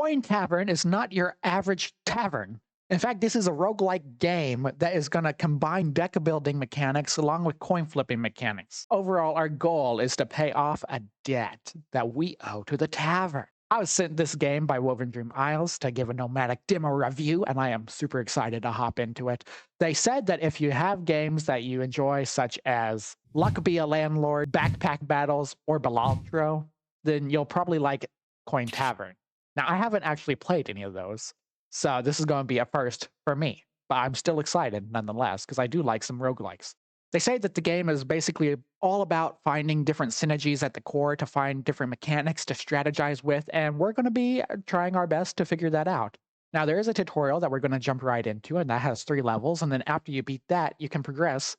Coin Tavern is not your average tavern. In fact, this is a roguelike game that is going to combine deck building mechanics along with coin flipping mechanics. Overall, our goal is to pay off a debt that we owe to the tavern. I was sent this game by Woven Dream Isles to give a Nomadic demo review, and I am super excited to hop into it. They said that if you have games that you enjoy, such as Luck Be a Landlord, Backpack Battles, or Balatro, then you'll probably like Coin Tavern. Now, I haven't actually played any of those, so this is going to be a first for me, but I'm still excited nonetheless because I do like some roguelikes. They say that the game is basically all about finding different synergies at the core to find different mechanics to strategize with, and we're going to be trying our best to figure that out. Now, there is a tutorial that we're going to jump right into, and that has 3 levels, and then after you beat that, you can progress,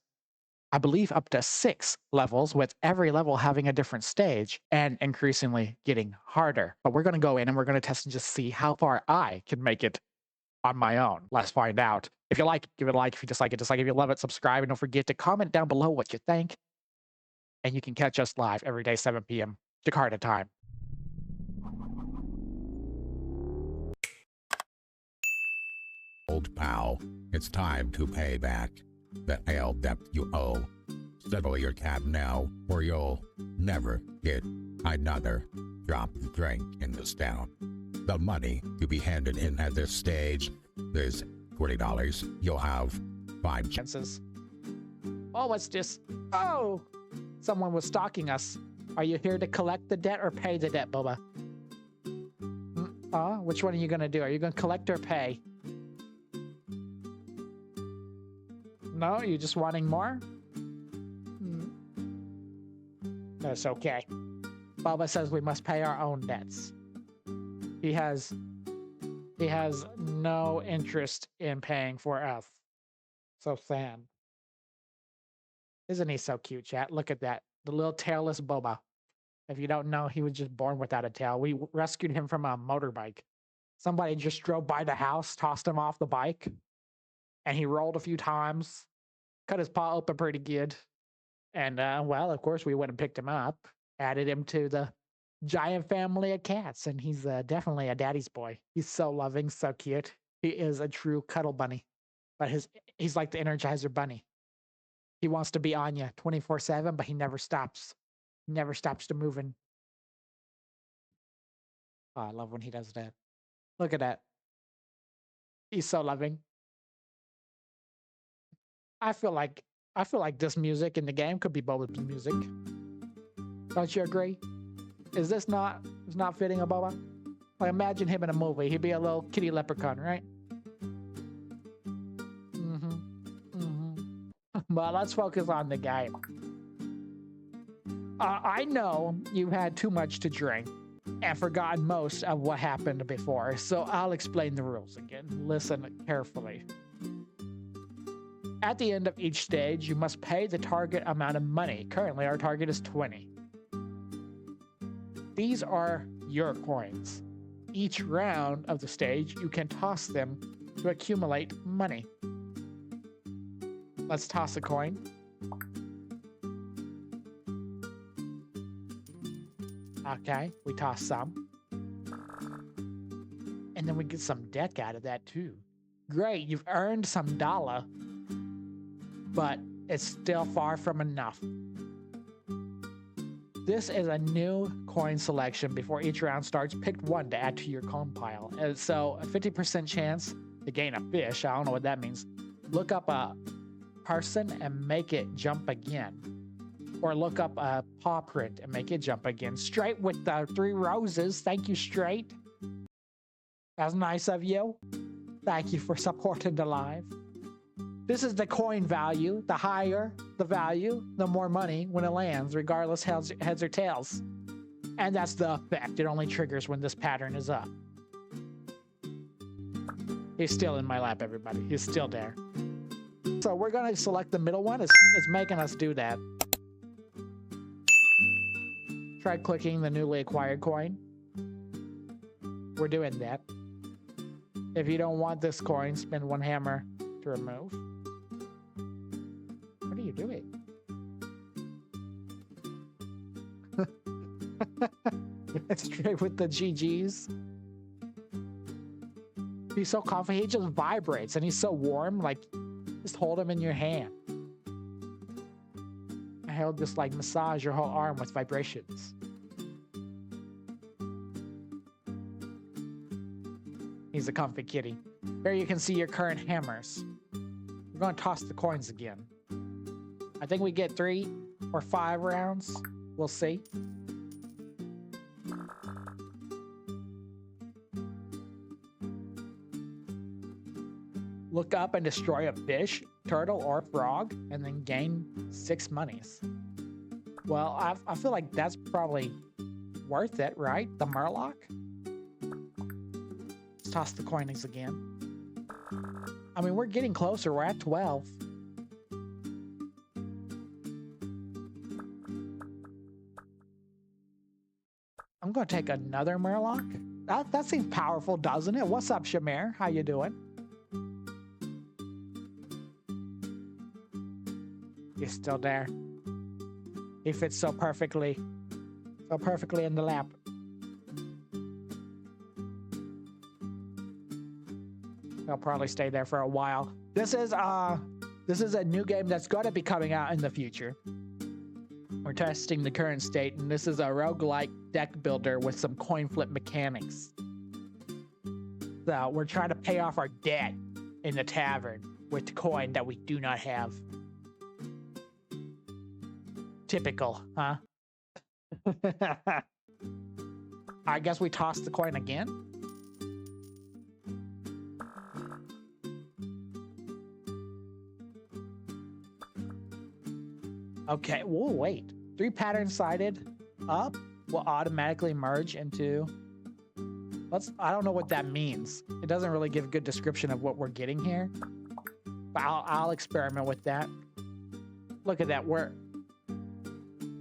I believe, up to 6 levels, with every level having a different stage and increasingly getting harder. But we're going to go in and we're going to test and just see how far I can make it on my own. Let's find out. If you like, give it a like. If you dislike it, dislike. If you love it, subscribe. And don't forget to comment down below what you think. And you can catch us live every day, 7 p.m. Jakarta time. Old pal, it's time to pay back the ale debt you owe. Settle your tab now, or you'll never get another drop of drink in this town. The money to be handed in at this stage is $40. You'll have 5 chances. Oh, what's this? Oh, someone was stalking us. Are you here to collect the debt or pay the debt, Boba? Which one are you going to do? Are you going to collect or pay? No, you just wanting more? That's okay. Boba says we must pay our own debts. He has no interest in paying for us. So sad. Isn't he so cute, chat? Look at that. The little tailless Boba. If you don't know, he was just born without a tail. We rescued him from a motorbike. Somebody just drove by the house, tossed him off the bike, and he rolled a few times, cut his paw open pretty good. And, well, of course, we went and picked him up, added him to the giant family of cats, and he's definitely a daddy's boy. He's so loving, so cute. He is a true cuddle bunny, but he's like the Energizer Bunny. He wants to be on you 24/7, but he never stops. He never stops to moving. Oh, I love when he does that. Look at that. He's so loving. I feel like this music in the game could be Boba's music. Don't you agree? Is this not fitting a Boba? Like, imagine him in a movie. He'd be a little kitty leprechaun, right? But let's focus on the game. I know you've had too much to drink and forgotten most of what happened before, so I'll explain the rules again. Listen carefully. At the end of each stage, you must pay the target amount of money. Currently, our target is 20. These are your coins. Each round of the stage, you can toss them to accumulate money. Let's toss a coin. Okay, we toss some. And then we get some deck out of that too. Great, you've earned some dollar, but it's still far from enough. This is a new coin selection before each round starts. Pick one to add to your coin pile. And so a 50% chance to gain a fish. I don't know what that means. Look up a person and make it jump again. Or look up a paw print and make it jump again. Straight with the 3 roses. Thank you, Straight. That's nice of you. Thank you for supporting the live. This is the coin value. The higher the value, the more money when it lands, regardless heads or tails. And that's the effect. It only triggers when this pattern is up. He's still in my lap, everybody. He's still there. So we're going to select the middle one. It's making us do that. Try clicking the newly acquired coin. We're doing that. If you don't want this coin, spend 1 hammer to remove. What are you doing? Straight with the GGs. He's so comfy. He just vibrates and he's so warm. Like, just hold him in your hand. And he'll just like massage your whole arm with vibrations. He's a comfy kitty. Here you can see your current hammers. We're going to toss the coins again. I think we get 3 or 5 rounds. We'll see. Look up and destroy a fish, turtle, or frog, and then gain 6 monies. Well, I feel like that's probably worth it, right? The Murloc? Let's toss the coins again. I mean, we're getting closer. We're at 12. I'm going to take another Murloc. That seems powerful, doesn't it? What's up, Shamir? How you doing? He's still there. He fits so perfectly in the lap. He'll probably stay there for a while. This is a new game that's going to be coming out in the future. We're testing the current state, and this is a roguelike deck builder with some coin flip mechanics. So we're trying to pay off our debt in the tavern with coin that we do not have. Typical, huh? I guess we toss the coin again. Okay, whoa, wait. 3 patterns sided up will automatically merge into... I don't know what that means. It doesn't really give a good description of what we're getting here. But I'll experiment with that. Look at that,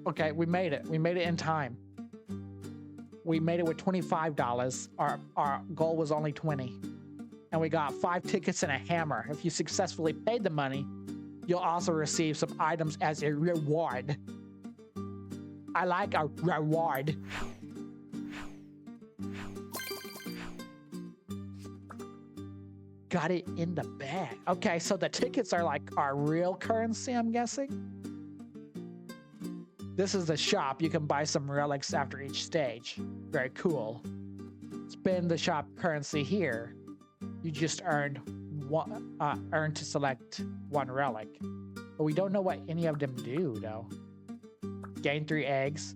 okay, we made it. We made it in time. We made it with $25. Our goal was only 20. And we got 5 tickets and a hammer. If you successfully paid the money, you'll also receive some items as a reward. I like a reward. Got it in the bag. Okay, so the tickets are like our real currency, I'm guessing. This is the shop. You can buy some relics after each stage. Very cool. Spend the shop currency here. You just earn to select 1 relic. But we don't know what any of them do, though. Gain 3 eggs.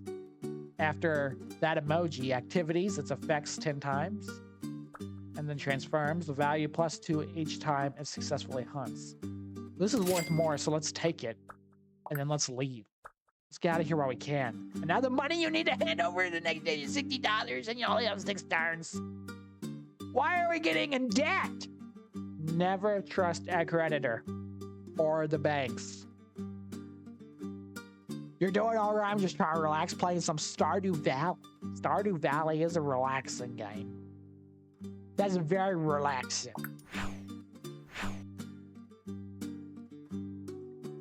After that emoji, activities, its effects 10 times. And then transforms the value +2 each time it successfully hunts. This is worth more, so let's take it. And then let's leave. Let's get out of here while we can. And now the money you need to hand over the next day is $60, and you only have 6 turns. Why are we getting in debt? Never trust a creditor or the banks. You're doing all right. I'm just trying to relax, playing some Stardew Valley. Stardew Valley is a relaxing game. That's very relaxing.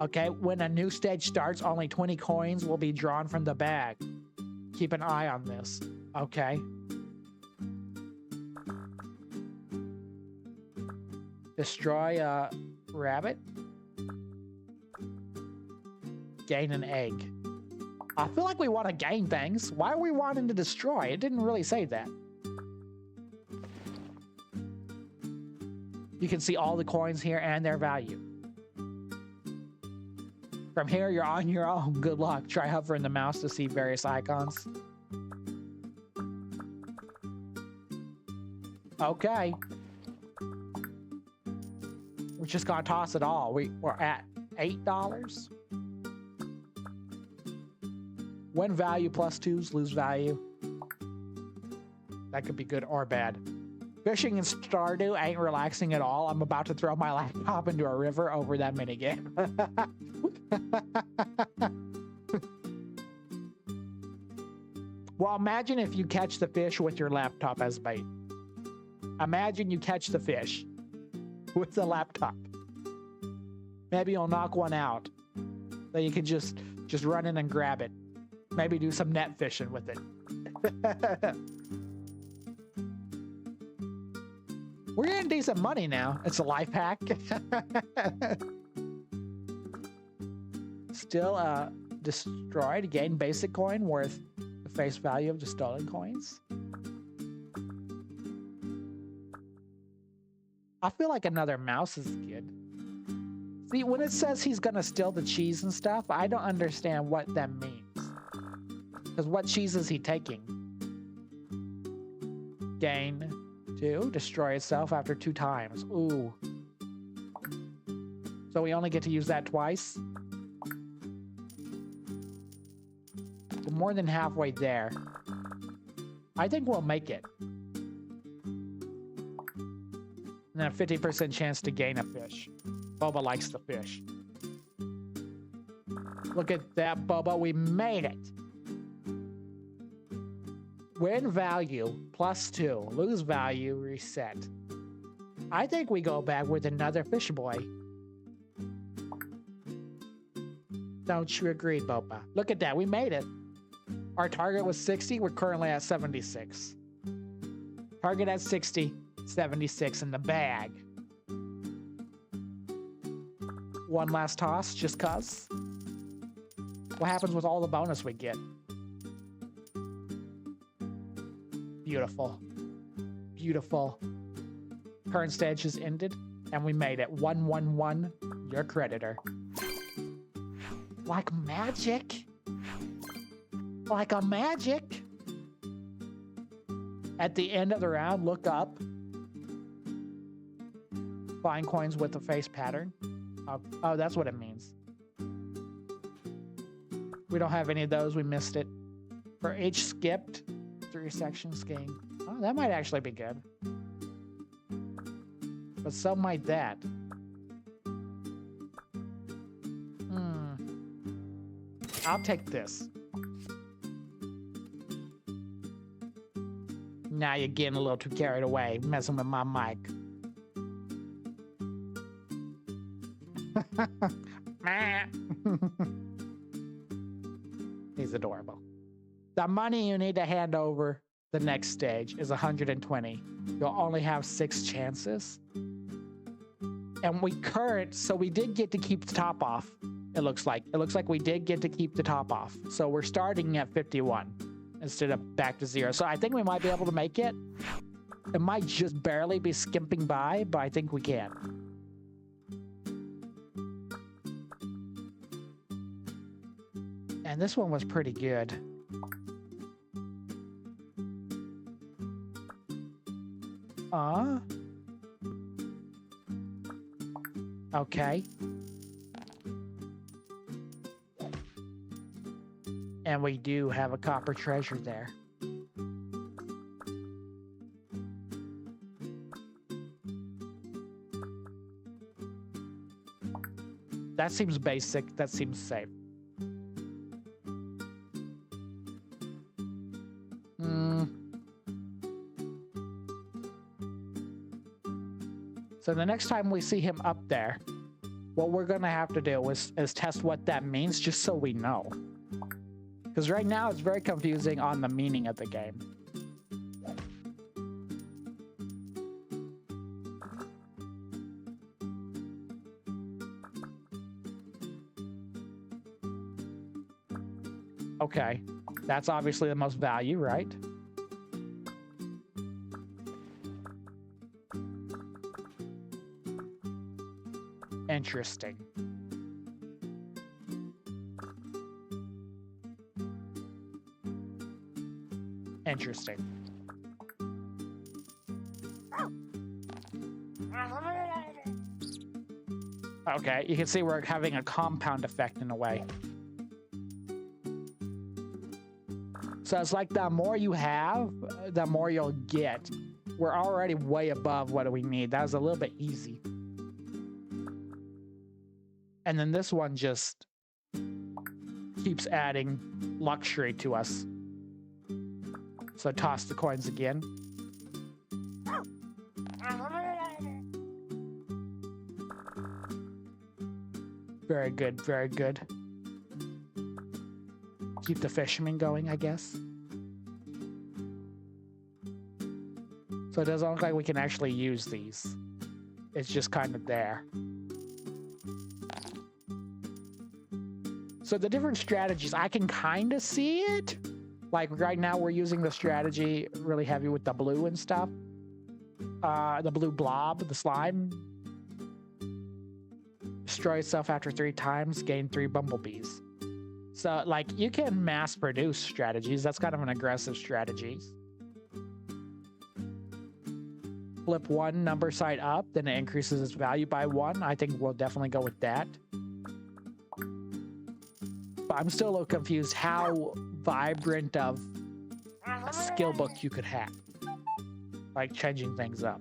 Okay, when a new stage starts, only 20 coins will be drawn from the bag. Keep an eye on this. Okay. Destroy a rabbit. Gain an egg. I feel like we want to gain things. Why are we wanting to destroy? It didn't really say that. You can see all the coins here and their value. From here, you're on your own. Good luck. Try hovering the mouse to see various icons. Okay. We're just gonna toss it all. We're at $8. Win value +2s, lose value. That could be good or bad. Fishing in Stardew ain't relaxing at all. I'm about to throw my laptop into a river over that minigame. Well, imagine if you catch the fish with your laptop as bait. Imagine you catch the fish with the laptop. Maybe you'll knock one out. So you can just run in and grab it. Maybe do some net fishing with it. We're getting decent money now. It's a life hack. Still destroyed. Gain basic coin worth the face value of the stolen coins. I feel like another mouse is good. See, when it says he's gonna steal the cheese and stuff, I don't understand what that means. Because what cheese is he taking? Gain 2, destroy itself after 2 times. Ooh. So we only get to use that twice? We're more than halfway there. I think we'll make it. And then a 50% chance to gain a fish. Boba likes the fish. Look at that, Boba. We made it. Win value, +2. Lose value, reset. I think we go back with another fish boy. Don't you agree, Boba? Look at that. We made it. Our target was 60. We're currently at 76. Target at 60. 76 in the bag. One last toss, just cuz. What happens with all the bonus we get? Beautiful. Beautiful. Current stage has ended, and we made it. 111, your creditor. Like magic. Like a magic. At the end of the round, look up. Find coins with the face pattern. Oh, that's what it means. We don't have any of those. We missed it. For each skipped 3 sections gained. Oh, that might actually be good. But so might that. I'll take this. Now you're getting a little too carried away, messing with my mic. He's adorable. The money you need to hand over the next stage is 120. You'll only have 6 chances. And so we did get to keep the top off. It looks like we did get to keep the top off. So we're starting at 51 instead of back to 0. So I think we might be able to make it. It might just barely be skimping by, but I think we can. And this one was pretty good. Okay. And we do have a copper treasure there. That seems basic. That seems safe. So the next time we see him up there, what we're gonna have to do is test what that means, just so we know. Because right now it's very confusing on the meaning of the game. Okay, that's obviously the most value, right? Interesting. Interesting. Okay, you can see we're having a compound effect in a way. So it's like the more you have, the more you'll get. We're already way above what we need. That was a little bit easy. And then this one just keeps adding luxury to us. So toss the coins again. Very good, very good. Keep the fisherman going, I guess. So it doesn't look like we can actually use these. It's just kind of there. So the different strategies, I can kind of see it. Like right now we're using the strategy really heavy with the blue and stuff. The blue blob, the slime. Destroy itself after 3 times, gain 3 bumblebees. So like you can mass produce strategies. That's kind of an aggressive strategy. Flip 1 number side up, then it increases its value by 1. I think we'll definitely go with that. But I'm still a little confused how vibrant of a skill book you could have. Like changing things up.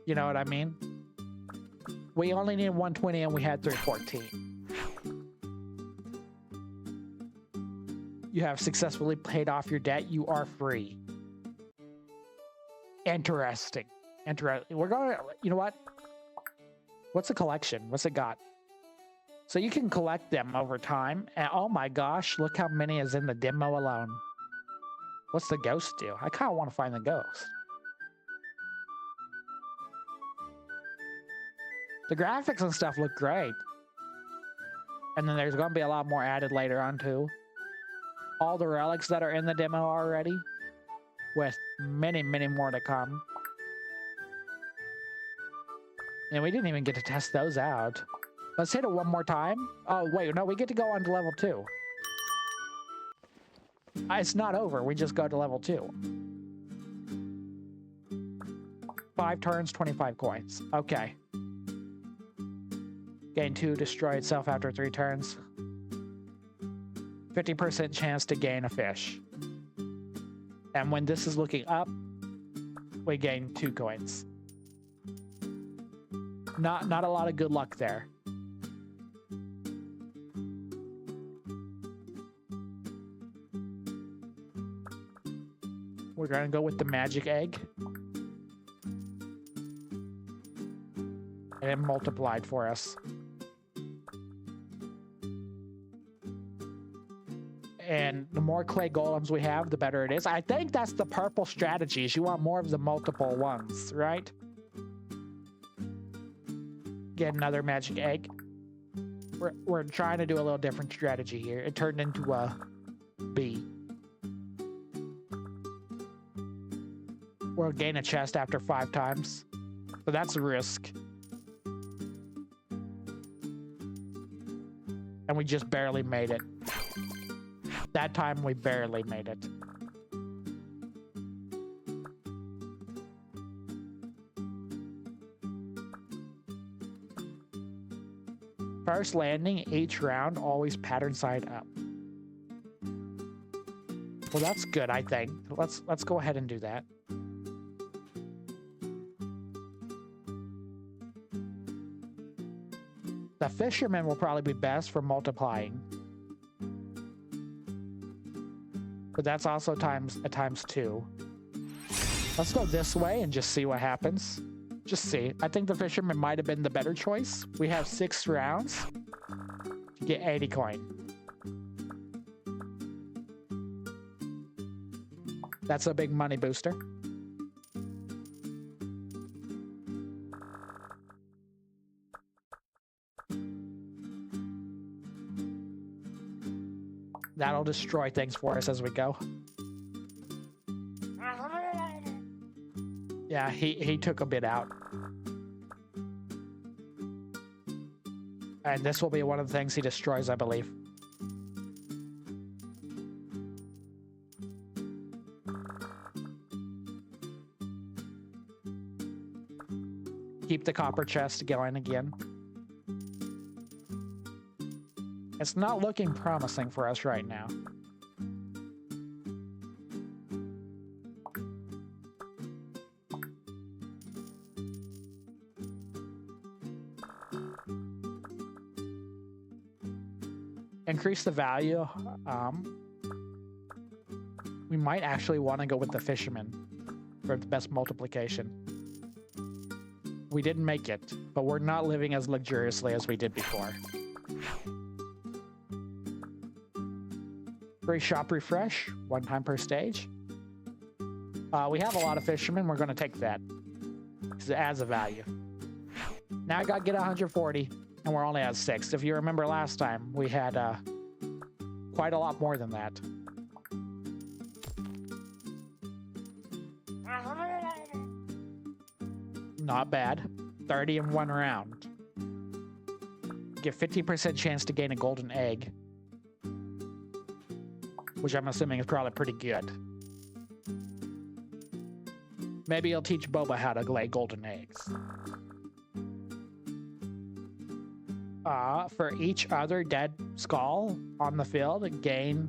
You know what I mean? We only need 120 and we had 314. You have successfully paid off your debt. You are free. Interesting. Interesting. We're going to, you know what? What's the collection? What's it got? So you can collect them over time. And oh my gosh, look how many is in the demo alone. What's the ghost do? I kind of want to find the ghost. The graphics and stuff look great. And then there's going to be a lot more added later on too. All the relics that are in the demo already, with many, many more to come. And we didn't even get to test those out. Let's hit it one more time. Oh, wait, no, we get to go on to level 2. It's not over, we just go to level 2. 5 turns, 25 coins. Okay. Gain 2, destroy itself after 3 turns. 50% chance to gain a fish. And when this is looking up, we gain 2 coins. Not a lot of good luck there. We're gonna go with the magic egg. And it multiplied for us. And the more clay golems we have, the better it is. I think that's the purple strategies. You want more of the multiple ones, right? Get another magic egg. We're trying to do a little different strategy here. It turned into a bee. We'll gain a chest after 5 times. So that's a risk. And we just barely made it. That time we barely made it. First landing each round, always pattern side up. Well, that's good, I think. Let's go ahead and do that. The fisherman will probably be best for multiplying. But that's also times 2. Let's go this way and just see what happens. Just see. I think the fisherman might have been the better choice. We have 6 rounds to get 80 coin. That's a big money booster. That'll destroy things for us as we go. Yeah, he took a bit out. And this will be one of the things he destroys, I believe. Keep the copper chest going again. It's not looking promising for us right now. Increase the value. We might actually want to go with the fisherman for the best multiplication. We didn't make it, but we're not living as luxuriously as we did before. Free shop refresh, 1 time per stage. We have a lot of fishermen. We're going to take that because it adds a value. Now I got to get 140, and we're only at 6. If you remember last time, we had quite a lot more than that. Not bad. 30 in 1 round. Get 50% chance to gain a golden egg, which I'm assuming is probably pretty good. Maybe you'll teach Boba how to lay golden eggs. For each other dead skull on the field, gain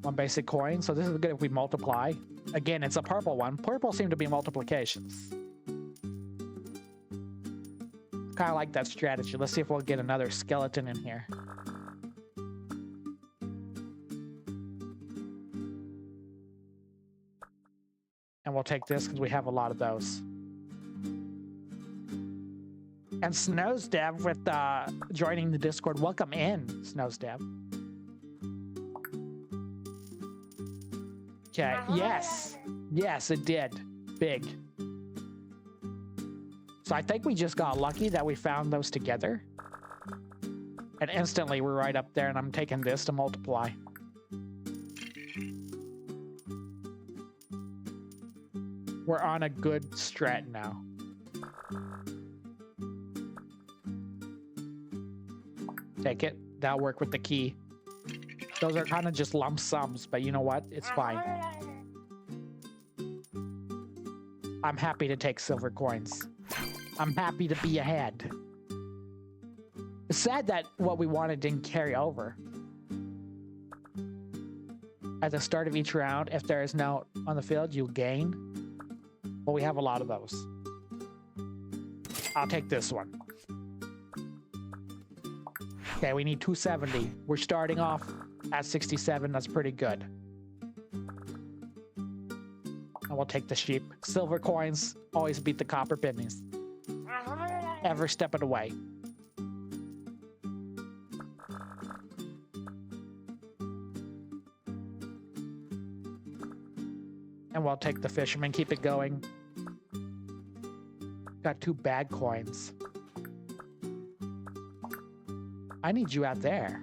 1 basic coin. So this is good if we multiply. Again, it's a purple one. Purple seem to be multiplications. Kind of like that strategy. Let's see if we'll get another skeleton in here. And we'll take this because we have a lot of those. And Snowsdev with joining the Discord. Welcome in, Snowsdev. Okay, yes. Yes, it did. Big. So I think we just got lucky that we found those together. And instantly we're right up there, and I'm taking this to multiply. We're on a good strat now. Take it. That'll work with the key. Those are kind of just lump sums, but you know what? It's fine. I'm happy to take silver coins. I'm happy to be ahead. It's sad that what we wanted didn't carry over. At the start of each round, if there is no on the field, you'll gain. Well, we have a lot of those. I'll take this one. Okay, we need 270. We're starting off at 67. That's pretty good. And we'll take the sheep. Silver coins always beat the copper pennies. Every step of the way. And we'll take the fisherman, keep it going. Got 2 bad coins. I need you out there.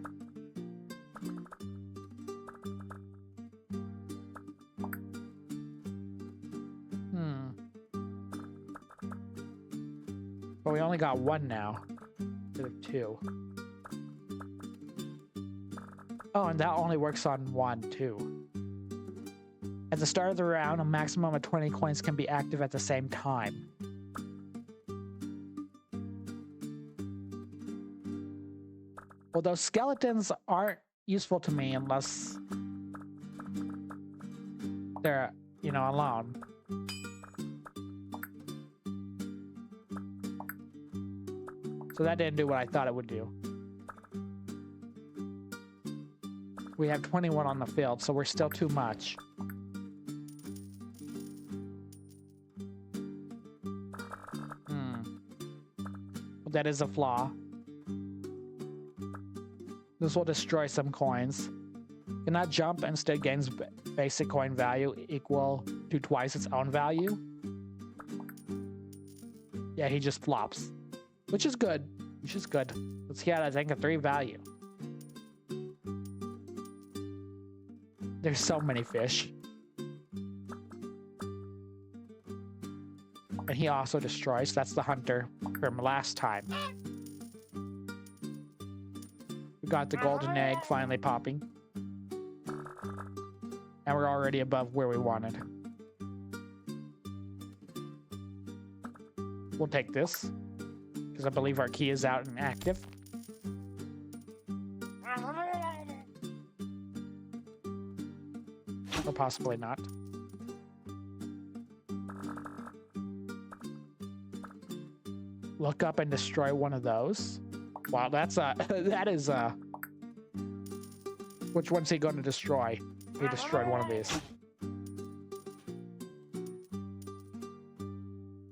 But we only got 1 now. Instead of 2. Oh, and that only works on 1, too. At the start of the round, a maximum of 20 coins can be active at the same time. Well, those skeletons aren't useful to me unless they're, you know, alone. So that didn't do what I thought it would do. We have 21 on the field, so we're still too much. Well, that is a flaw. This will destroy some coins. Cannot jump, instead gains basic coin value equal to twice its own value. Yeah, he just flops. Which is good. Which is good. Let's get, I think, a 3 value. There's so many fish. And he also destroys. That's the hunter from last time. We got the golden egg finally popping. And we're already above where we wanted. We'll take this, because I believe our key is out and active. Or possibly not. Look up and destroy one of those. Wow, that's that is which one's he going to destroy? He destroyed one of these.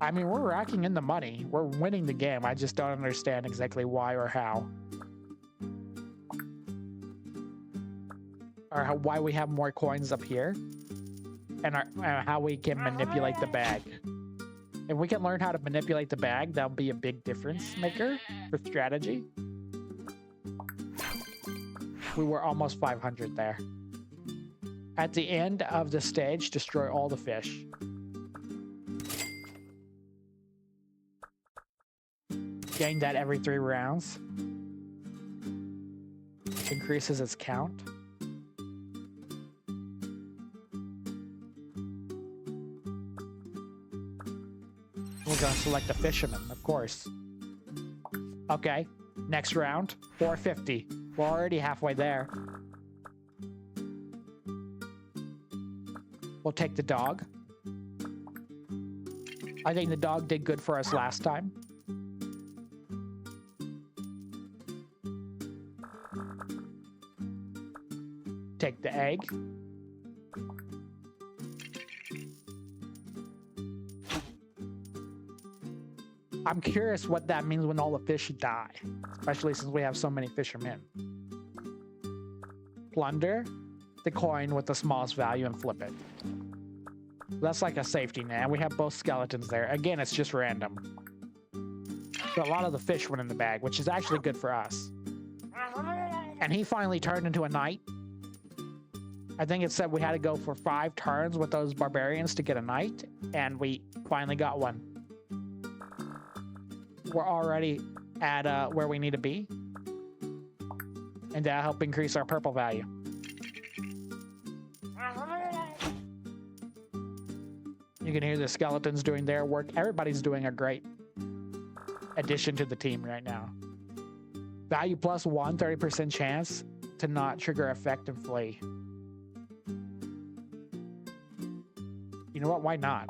I mean, we're racking in the money. We're winning the game. I just don't understand exactly why or how. or why we have more coins up here, and how we can manipulate the bag. If we can learn how to manipulate the bag, that'll be a big difference maker for strategy. We were almost 500 there. At the end of the stage, destroy all the fish. Gain that every 3 rounds. Increases its count. We're gonna select a fisherman, of course. Okay, next round, 450. We're already halfway there. We'll take the dog. I think the dog did good for us last time. Take the egg. I'm curious what that means when all the fish die, especially since we have so many fishermen. Plunder the coin with the smallest value and flip it. That's like a safety net. We have both skeletons there. Again, it's just random. So a lot of the fish went in the bag, which is actually good for us. And he finally turned into a knight. I think it said we had to go for 5 turns with those barbarians to get a knight, and we finally got one. We're already at where we need to be, and that'll help increase our purple value. You can hear the skeletons doing their work. Everybody's doing a great addition to the team right now. Value plus 1, 30% chance to not trigger effect and flee. You know what? Why not?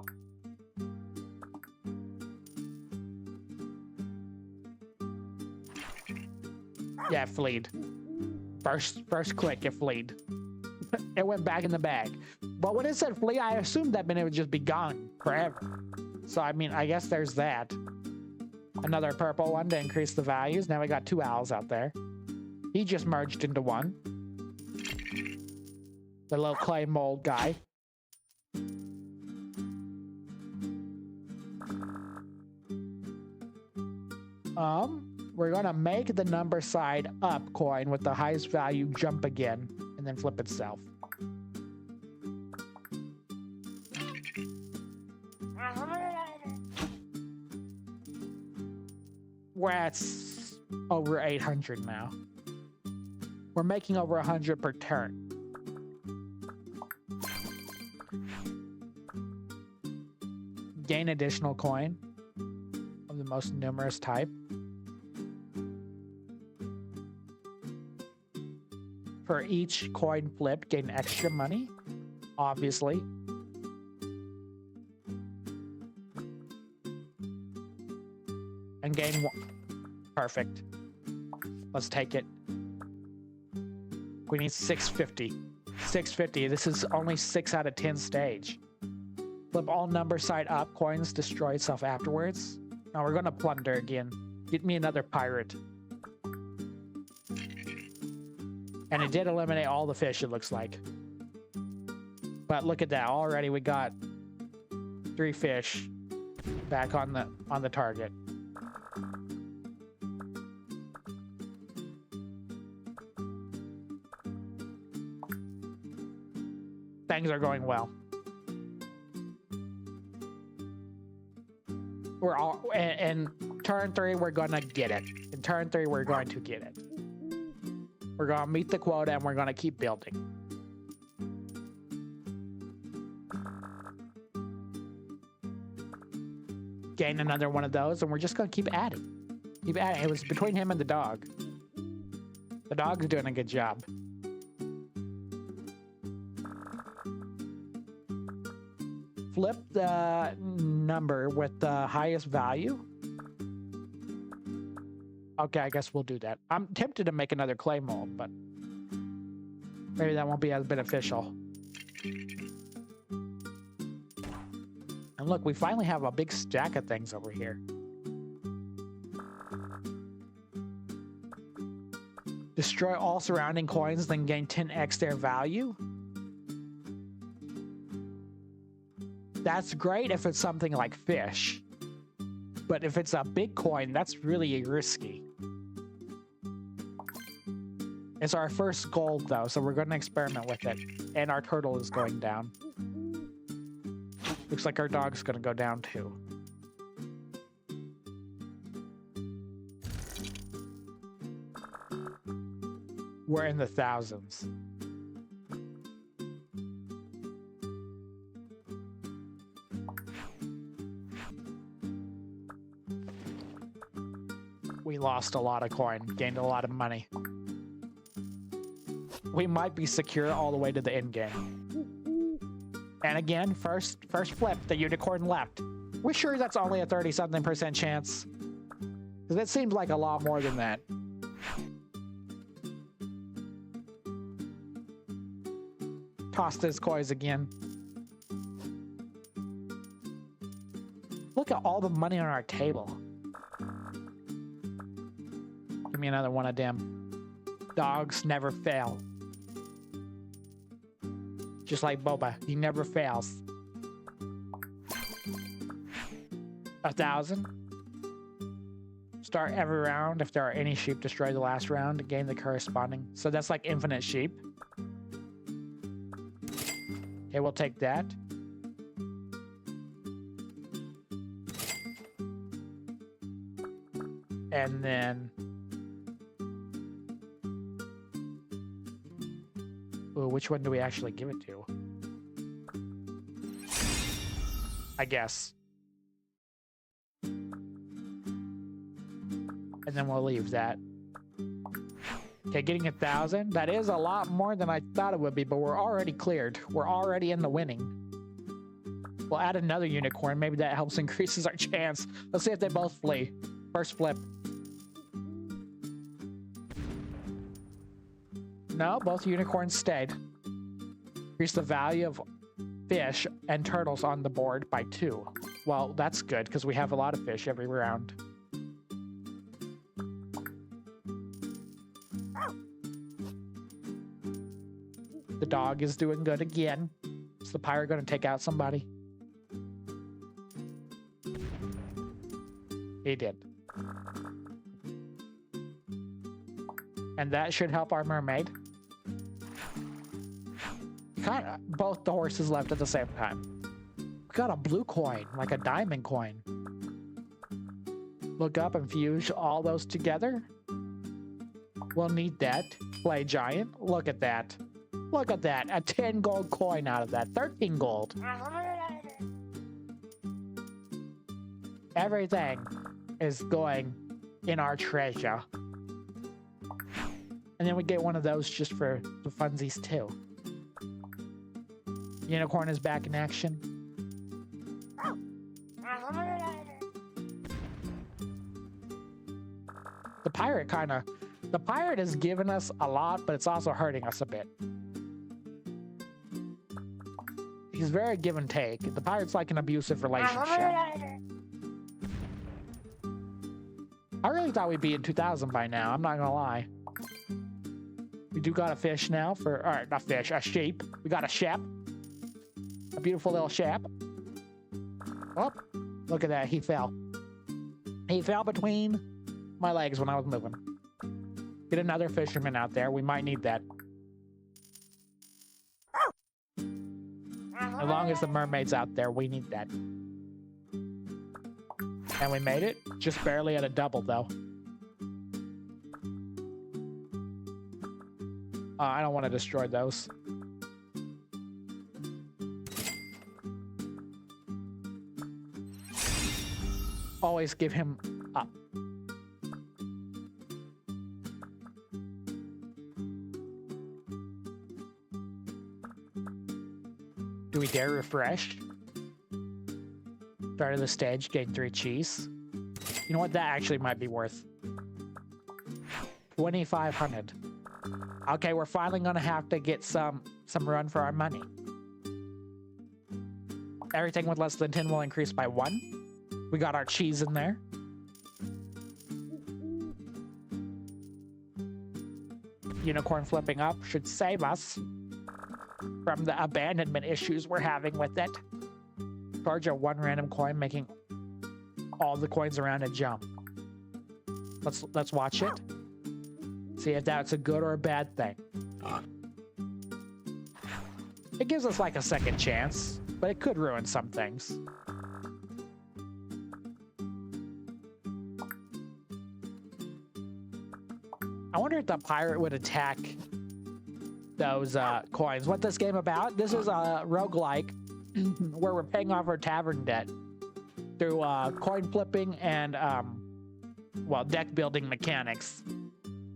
Yeah, it fleed. First click, it fleed. It went back in the bag. But when it said flee, I assumed that meant it would just be gone forever. So, I mean, I guess there's that. Another purple one to increase the values. Now we got 2 owls out there. He just merged into one. The little clay mold guy. We're gonna make the number side up coin with the highest value jump again, and then flip itself. We're at over 800 now. We're making over 100 per turn. Gain additional coin of the most numerous type. For each coin flipped, gain extra money, obviously. And gain 1. Perfect. Let's take it. We need 650. 650. This is only 6 out of 10 stage. Flip all number side up. Coins destroy itself afterwards. Now we're going to plunder again. Get me another pirate. And it did eliminate all the fish, it looks like. But look at that. Already we got 3 fish back on the target. Things are going well. We're all in turn 3, we're gonna get it. In turn 3, we're going to get it. We're gonna meet the quota and we're gonna keep building. Gain another one of those and we're just gonna keep adding. Keep adding. It was between him and the dog. The dog's doing a good job. Flip the number with the highest value. Okay, I guess we'll do that. I'm tempted to make another clay mold, but maybe that won't be as beneficial. And look, we finally have a big stack of things over here. Destroy all surrounding coins, then gain 10x their value. That's great if it's something like fish. But if it's a big coin, that's really risky. It's our first gold, though, so we're going to experiment with it. And our turtle is going down. Looks like our dog's going to go down, too. We're in the thousands. We lost a lot of coin, gained a lot of money. We might be secure all the way to the end game. And again, first flip, the unicorn left. We're sure that's only a 30-something% chance. Because it seems like a lot more than that. Toss those coins again. Look at all the money on our table. Give me another one of them. Dogs never fail. Just like Boba, he never fails. 1,000. Start every round. If there are any sheep, destroy the last round to gain the corresponding. So that's like infinite sheep. Okay, we'll take that. And then... Ooh, which one do we actually give it to? I guess. And then we'll leave that. Okay, getting 1,000. That is a lot more than I thought it would be, but we're already cleared. We're already in the winning. We'll add another unicorn. Maybe that helps increases our chance. Let's see if they both flee. First flip. No, both unicorns stayed. Increase the value of fish and turtles on the board by 2. Well, that's good because we have a lot of fish every round. The dog is doing good again. Is the pirate going to take out somebody? He did. And that should help our mermaid. Kind of both the horses left at the same time. We got a blue coin, like a diamond coin. Look up and fuse all those together. We'll need that. Play giant. Look at that. Look at that. A 10 gold coin out of that. 13 gold. Everything is going in our treasure. And then we get one of those just for the funsies too. Unicorn is back in action. The pirate has given us a lot, but it's also hurting us a bit. He's very give and take. The pirate's like an abusive relationship. I really thought we'd be in 2000 by now, I'm not gonna lie. We do got a fish now for, or not fish, a sheep. We got a shep. A beautiful little shep. Oh, look at that, he fell. He fell between my legs when I was moving. Get another fisherman out there, we might need that. As long as the mermaid's out there, we need that. And we made it, just barely at a double though. I don't want to destroy those. Always give him up. Do we dare refresh? Start of the stage, gain 3 cheese. You know what? That actually might be worth 2,500. Okay, we're finally gonna have to get some run for our money. Everything with less than 10 will increase by 1. We got our cheese in there. unicorn flipping up should save us from the abandonment issues we're having with it. Charge a 1 random coin, making all the coins around it jump. Let's watch it. See if that's a good or a bad thing. It gives us like a second chance, but it could ruin some things. I wonder if the pirate would attack those coins. What this game about? This is a roguelike where we're paying off our tavern debt through coin flipping and well, deck building mechanics.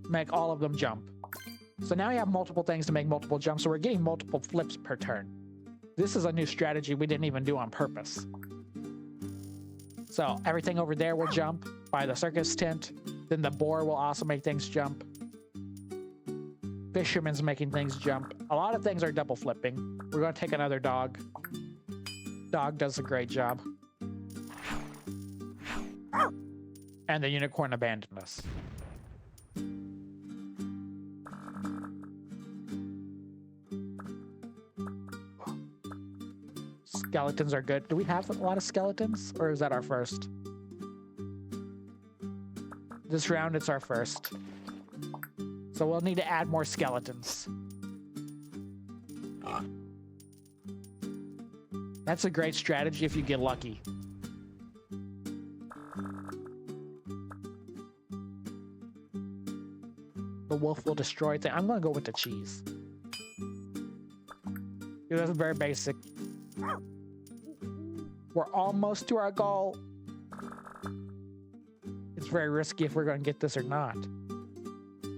Make all of them jump. So now we have multiple things to make multiple jumps, so we're getting multiple flips per turn. This is a new strategy we didn't even do on purpose. So everything over there will jump by the circus tent. Then the boar will also make things jump. Fisherman's making things jump. A lot of things are double flipping. We're going to take another dog. Dog does a great job. And the unicorn abandoned us. Skeletons are good. Do we have a lot of skeletons? Or is that our first? This round, it's our first. So we'll need to add more skeletons. That's a great strategy if you get lucky. The wolf will destroy things. I'm going to go with the cheese. That's very basic. We're almost to our goal. It's very risky if we're going to get this or not.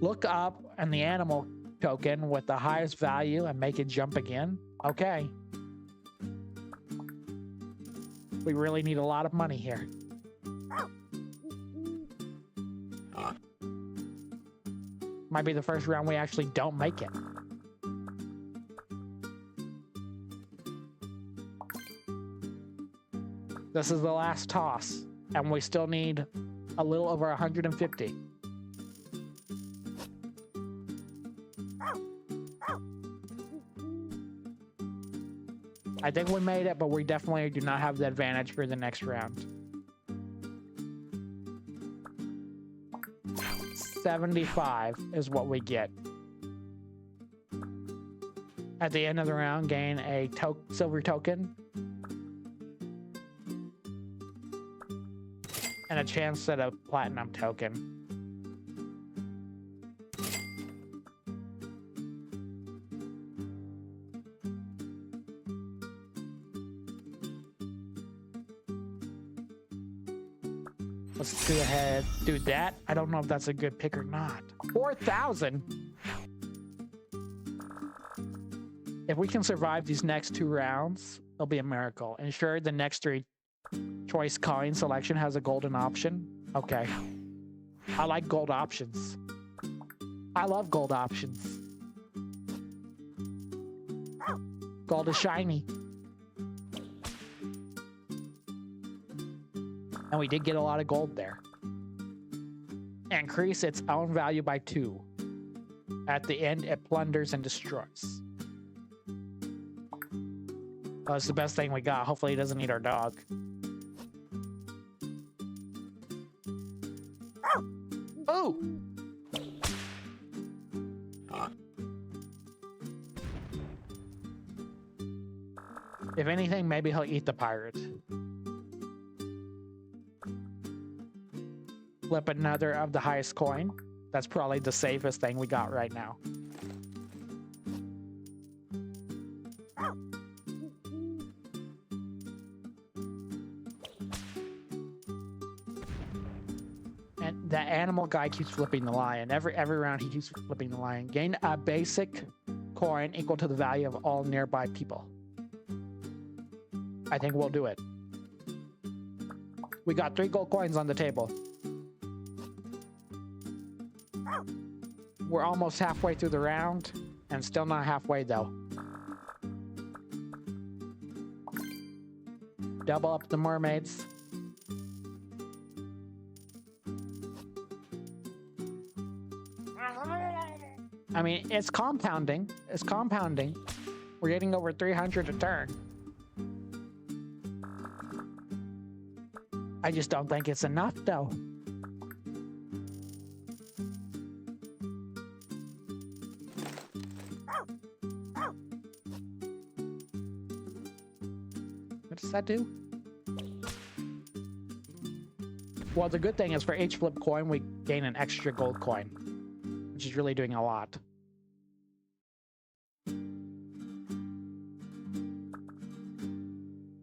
Look up and the animal token with the highest value and make it jump again. Okay. We really need a lot of money here. Might be the first round we actually don't make it. This is the last toss, and we still need a little over 150. I think we made it, but we definitely do not have the advantage for the next round. 75 is what we get. At the end of the round, gain a silver token. And a chance at a platinum token. Let's go ahead, do that. I don't know if that's a good pick or not. 4,000. If we can survive these next 2 rounds, it'll be a miracle. Ensure the next 3 choice coin selection has a golden option. Okay. I like gold options. I love gold options. Gold is shiny. And we did get a lot of gold there. Increase its own value by 2. At the end, it plunders and destroys. Well, that's the best thing we got. Hopefully, it doesn't eat our dog. Oh! If anything, maybe he'll eat the pirate. Flip another of the highest coin. That's probably the safest thing we got right now. And the animal guy keeps flipping the lion. Every round he keeps flipping the lion. Gain a basic coin equal to the value of all nearby people. I think we'll do it. We got 3 gold coins on the table. We're almost halfway through the round, and still not halfway though. Double up the mermaids. I mean, it's compounding. It's compounding. We're getting over 300 a turn. I just don't think it's enough, though. What does that do? Well, the good thing is for each flip coin, we gain an extra gold coin, which is really doing a lot.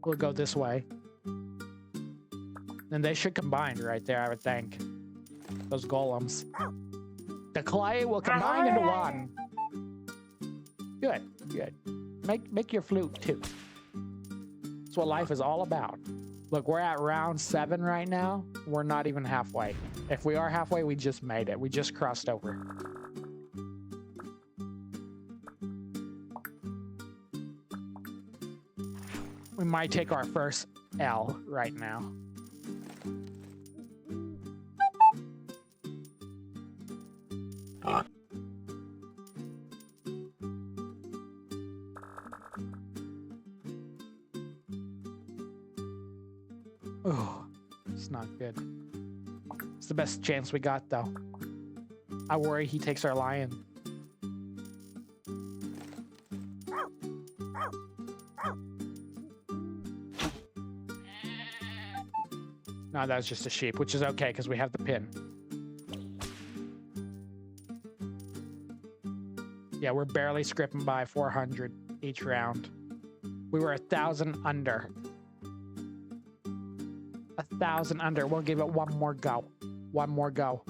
We'll go this way. And they should combine right there, I would think. Those golems. The clay will combine into one. Good, good. Make your flute too. That's what life is all about. Look, we're at round 7 right now. We're not even halfway. If we are halfway, we just made it. We just crossed over. We might take our first L right now. Oh, it's not good. It's the best chance we got, though. I worry he takes our lion. No, that was just a sheep, which is okay because we have the pin. Yeah, we're barely scraping by 400 each round. We were 1,000 under. 1,000 under. We'll give it one more go. One more go.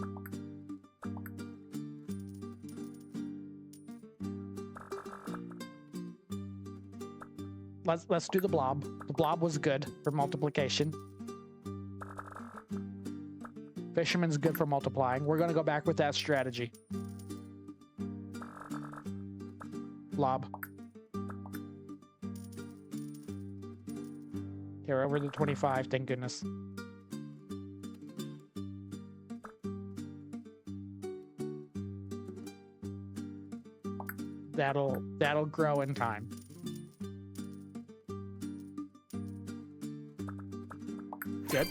Let's do the blob. The blob was good for multiplication. Fisherman's good for multiplying. We're going to go back with that strategy. Blob. Okay, we're over the 25, thank goodness. That'll grow in time. Good.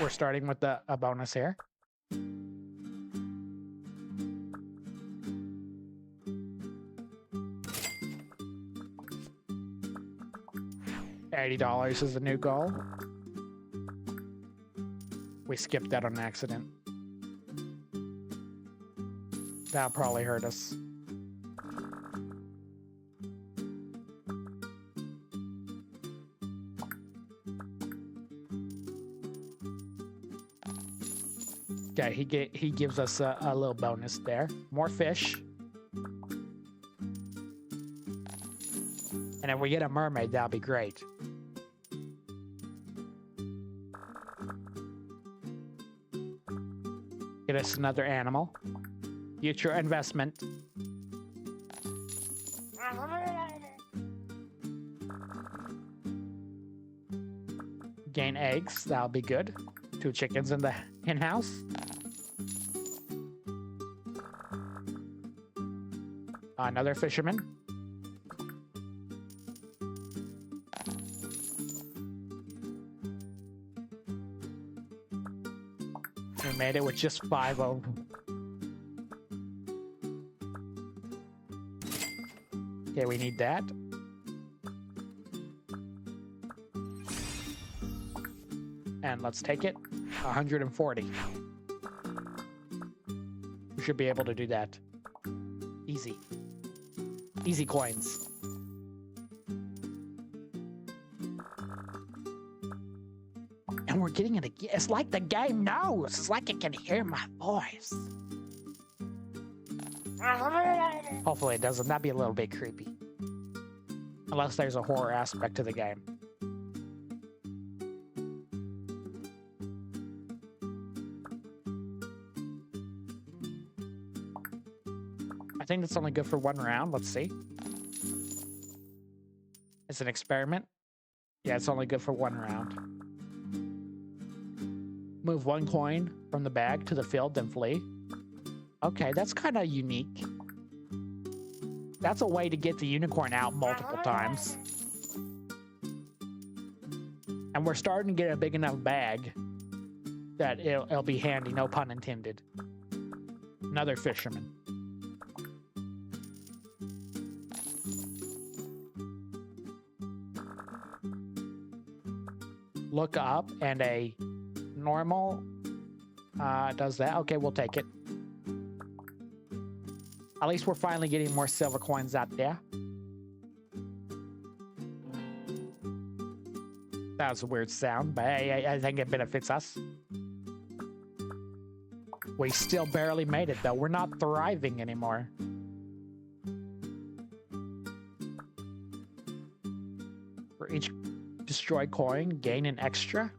We're starting with a bonus here. $80 is the new goal. We skipped that on accident. That'll probably hurt us. Okay, he gives us a little bonus there. More fish. And if we get a mermaid, that'll be great. Get us another animal. Future investment. Gain eggs, that'll be good. 2 chickens in the hen house. Another fisherman. We made it with just 5 of them. Okay, we need that. And let's take it. 140. We should be able to do that. Easy. Easy coins. And we're getting it again. It's like the game knows. It's like it can hear my voice. Hopefully it doesn't. That'd be a little bit creepy. Unless there's a horror aspect to the game. I think it's only good for 1 round. Let's see. It's an experiment. Yeah, it's only good for 1 round. Move 1 coin from the bag to the field, then flee. Okay, that's kind of unique. That's a way to get the unicorn out multiple times. And we're starting to get a big enough bag that it'll be handy, no pun intended. Another fisherman. Look up, and a normal does that. Okay, we'll take it. At least we're finally getting more silver coins out there. That was a weird sound, but I think it benefits us. We still barely made it, though. We're not thriving anymore. For each destroyed coin, gain an extra.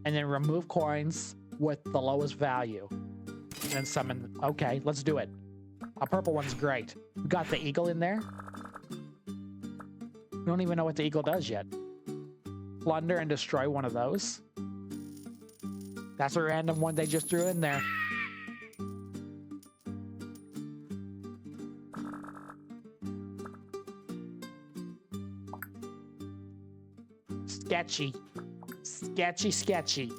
And then remove coins with the lowest value. And then summon... Okay, let's do it. A purple one's great. We got the eagle in there. We don't even know what the eagle does yet. Plunder and destroy one of those. That's a random one they just threw in there. Sketchy. Sketchy, sketchy.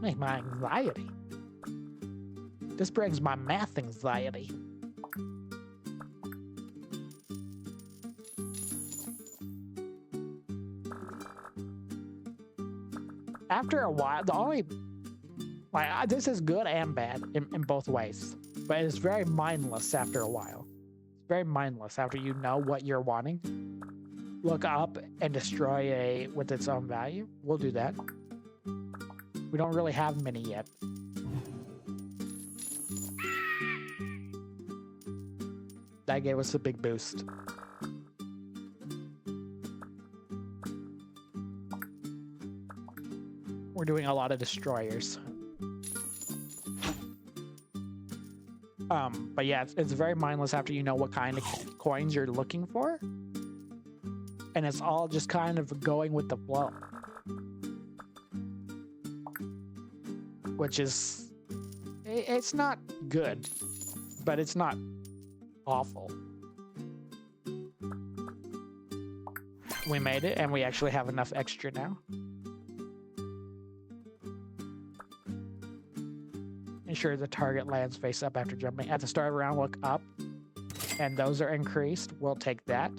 Make my anxiety. This brings my math anxiety. After a while, the only... Like, this is good and bad in both ways. But it's very mindless after a while. It's very mindless after you know what you're wanting. Look up and destroy a with its own value. We'll do that. We don't really have many yet. That gave us a big boost. We're doing a lot of destroyers. But yeah, it's very mindless after you know what kind of coins you're looking for. And it's all just kind of going with the flow. Which is... It's not good, but it's not awful. We made it, and we actually have enough extra now. Ensure the target lands face up after jumping. At the start of the round, look up, and those are increased. We'll take that.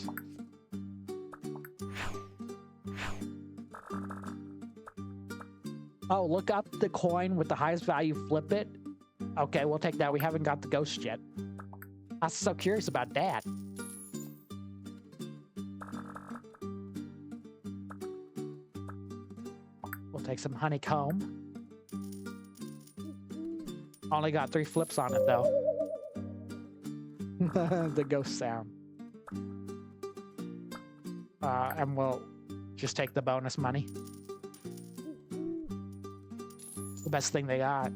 Oh, look up the coin with the highest value, flip it. Okay, we'll take that. We haven't got the ghost yet. I was so curious about that. We'll take some honeycomb. Only got 3 flips on it, though. The ghost sound. And we'll just take the bonus money. The best thing they got.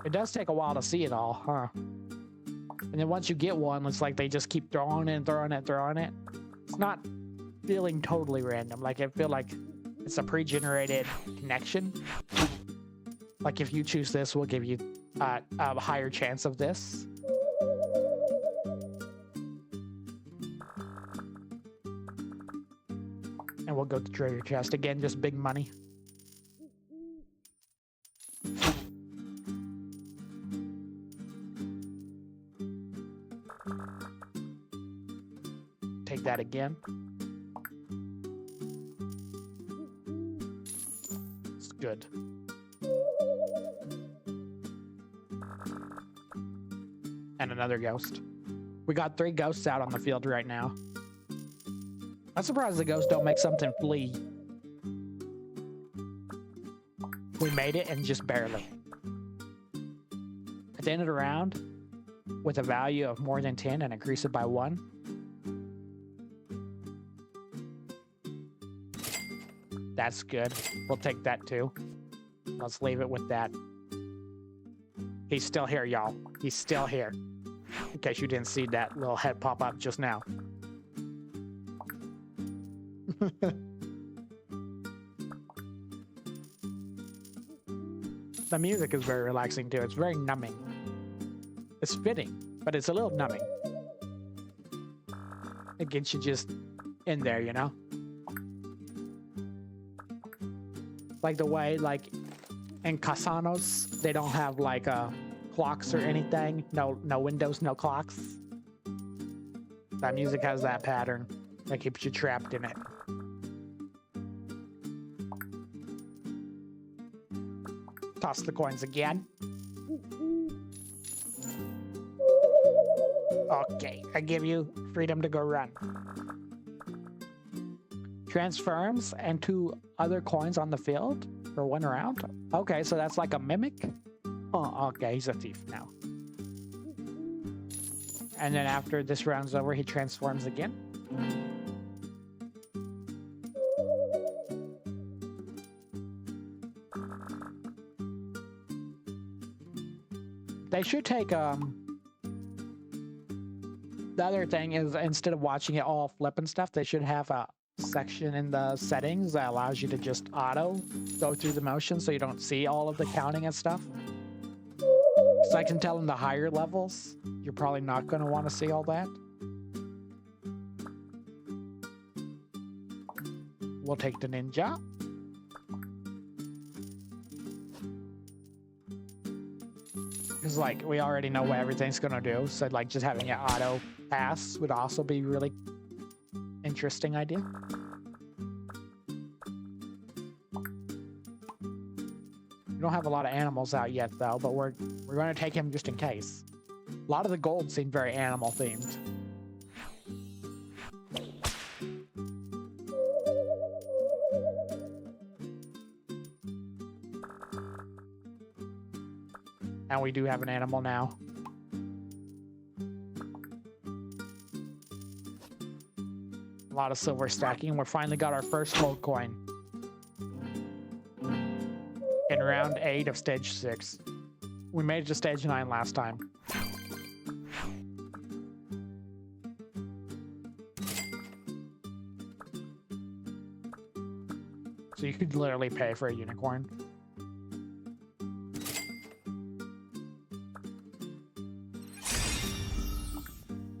It does take a while to see it all, huh? And then once you get one, it's like they just keep throwing it and throwing it and throwing it. It's not feeling totally random. Like, I feel like it's a pre-generated connection. Like, if you choose this, we'll give you a higher chance of this. And we'll go to treasure chest. Again, just big money. Take that again. It's good. And another ghost. We got 3 ghosts out on the field right now. I'm surprised the ghosts don't make something flee. We made it, and just barely. At the end of the round, with a value of more than 10 and increase it by 1. That's good. We'll take that too. Let's leave it with that. He's still here, y'all. He's still here. In case you didn't see that little head pop up just now. The music is very relaxing too. It's very numbing. It's fitting, but it's a little numbing. It gets you just in there, you know? Like the way, like, in Casanos, they don't have, like, clocks or anything. No windows, no clocks. That music has that pattern that keeps you trapped in it. Toss the coins again. Okay, I give you freedom to go run. Transforms and 2 other coins on the field for 1 round. Okay, so that's like a mimic. Oh, okay, he's a thief now. And then after this round's over, he transforms again. They should take the other thing is, instead of watching it all flip and stuff, they should have a section in the settings that allows you to just auto go through the motion so you don't see all of the counting and stuff. So I can tell in the higher levels, you're probably not going to want to see all that. We'll take the ninja. Because, like, we already know what everything's going to do. So, like, just having it auto pass would also be really interesting idea. We don't have a lot of animals out yet, though, but we're going to take him just in case. A lot of the gold seemed very animal themed. And we do have an animal now. A lot of silver stacking. We finally got our first gold coin. In round 8 of stage 6. We made it to stage 9 last time. So you could literally pay for a unicorn.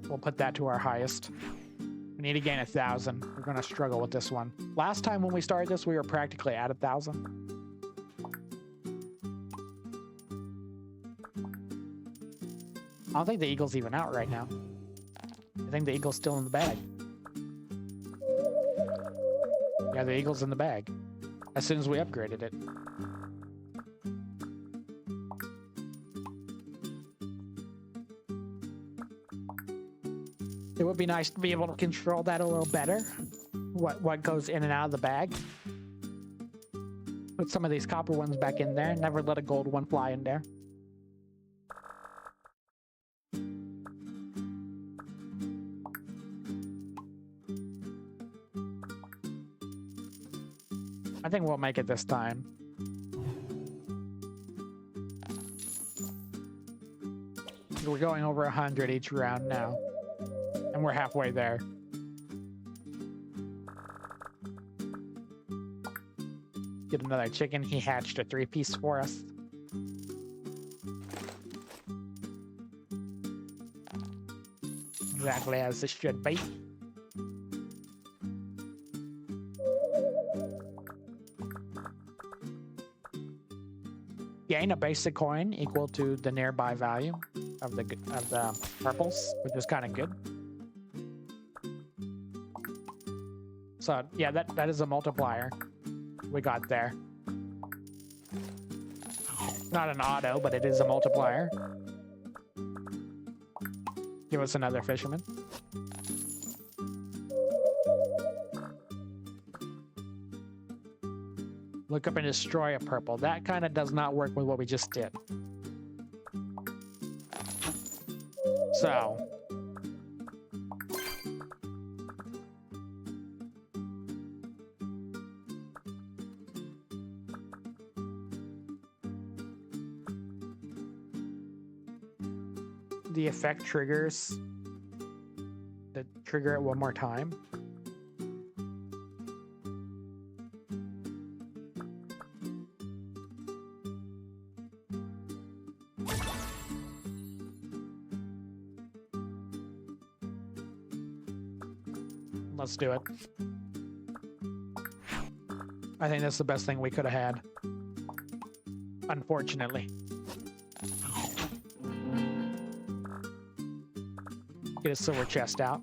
We'll put that to our highest. We need to gain 1,000. We're going to struggle with this one. Last time when we started this, we were practically at 1,000. I don't think the eagle's even out right now. I think the eagle's still in the bag. Yeah, the eagle's in the bag. As soon as we upgraded it. It would be nice to be able to control that a little better. What goes in and out of the bag. Put some of these copper ones back in there. Never let a gold one fly in there. I think we'll make it this time. We're going over 100 each round now. And we're halfway there. Get another chicken. He hatched a 3-piece for us. Exactly as it should be. Gain a basic coin equal to the nearby value of the purples, which is kind of good. So yeah, that is a multiplier we got there. Not an auto, but it is a multiplier. Give us another fisherman. Look up and destroy a purple. That kind of does not work with what we just did. So. the effect triggers to trigger it one more time. Let's do it. I think that's the best thing we could have had. Unfortunately. Get a silver chest out.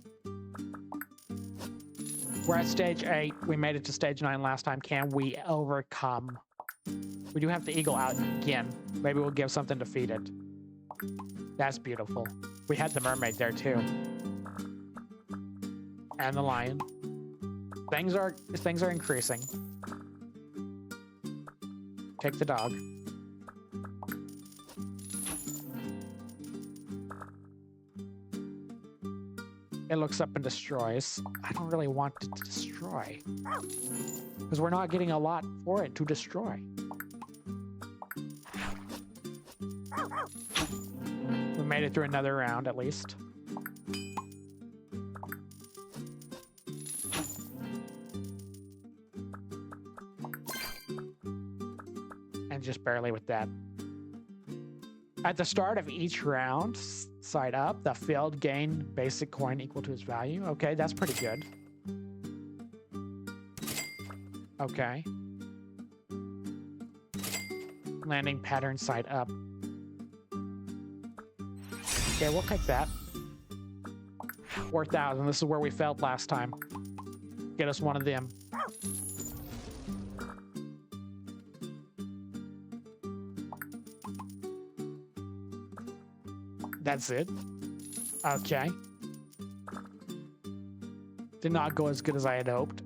We're at stage 8. We made it to stage 9 last time. Can we overcome? We do have the eagle out again. Maybe we'll give something to feed it. That's beautiful. We had the mermaid there too. And the lion. Things are increasing. Take the dog. It looks up and destroys. I don't really want it to destroy. Because we're not getting a lot for it to destroy. We made it through another round at least. And just barely with that. At the start of each round, side up, the field gain basic coin equal to its value. Okay, that's pretty good. Okay. Landing pattern side up. Okay, we'll take that. 4,000. This is where we failed last time. Get us one of them. That's it. Okay. Did not go as good as I had hoped.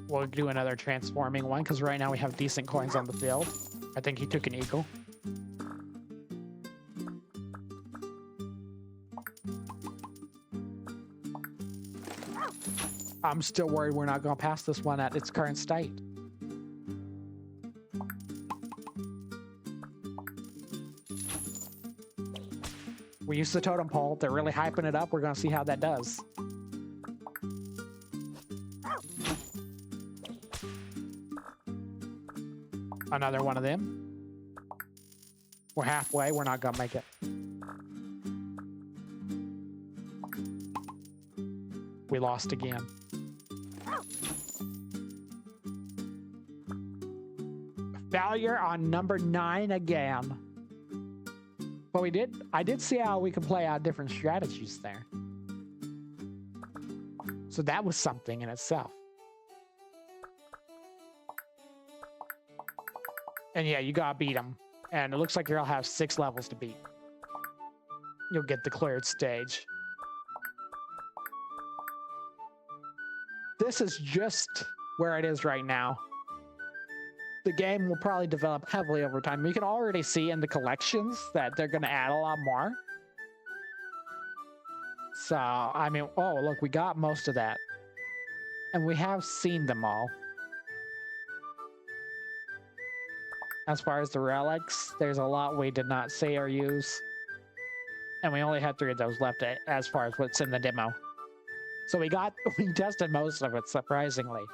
We'll do another transforming one, because right now we have decent coins on the field. I think he took an eagle. I'm still worried we're not going to pass this one at its current state. We used the totem pole. They're really hyping it up. We're going to see how that does. Another one of them. We're halfway. We're not going to make it. We lost again. Failure on number 9 again. But I did see how we could play out different strategies there. So that was something in itself. And yeah, you gotta beat them. And it looks like you'll have 6 levels to beat. You'll get the cleared stage. This is just where it is right now. The game will probably develop heavily over time. You can already see in the collections that they're going to add a lot more. So, I mean, oh, look, we got most of that. And we have seen them all. As far as the relics, there's a lot we did not see or use. And we only had 3 of those left as far as what's in the demo. So we tested most of it, surprisingly.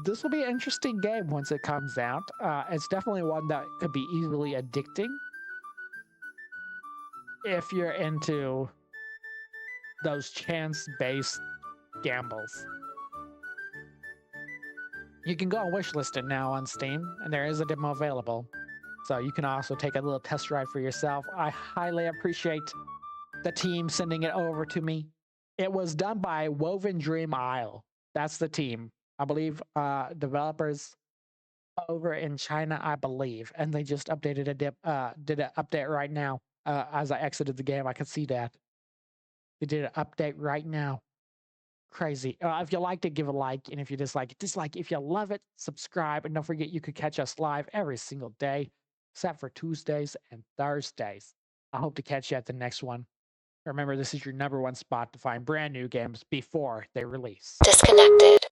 This will be an interesting game once it comes out. It's definitely one that could be easily addicting if you're into those chance-based gambles. You can go and wishlist it now on Steam, and there is a demo available. So you can also take a little test drive for yourself. I highly appreciate the team sending it over to me. It was done by Woven Dream Isle. That's the team. I believe developers over in China, I believe, and they just updated did an update right now. As I exited the game, I could see that they did an update right now. Crazy. If you liked it, give a like, and if you dislike it, dislike. If you love it, subscribe, and don't forget you could catch us live every single day, except for Tuesdays and Thursdays. I hope to catch you at the next one. Remember, this is your #1 spot to find brand new games before they release. Disconnected.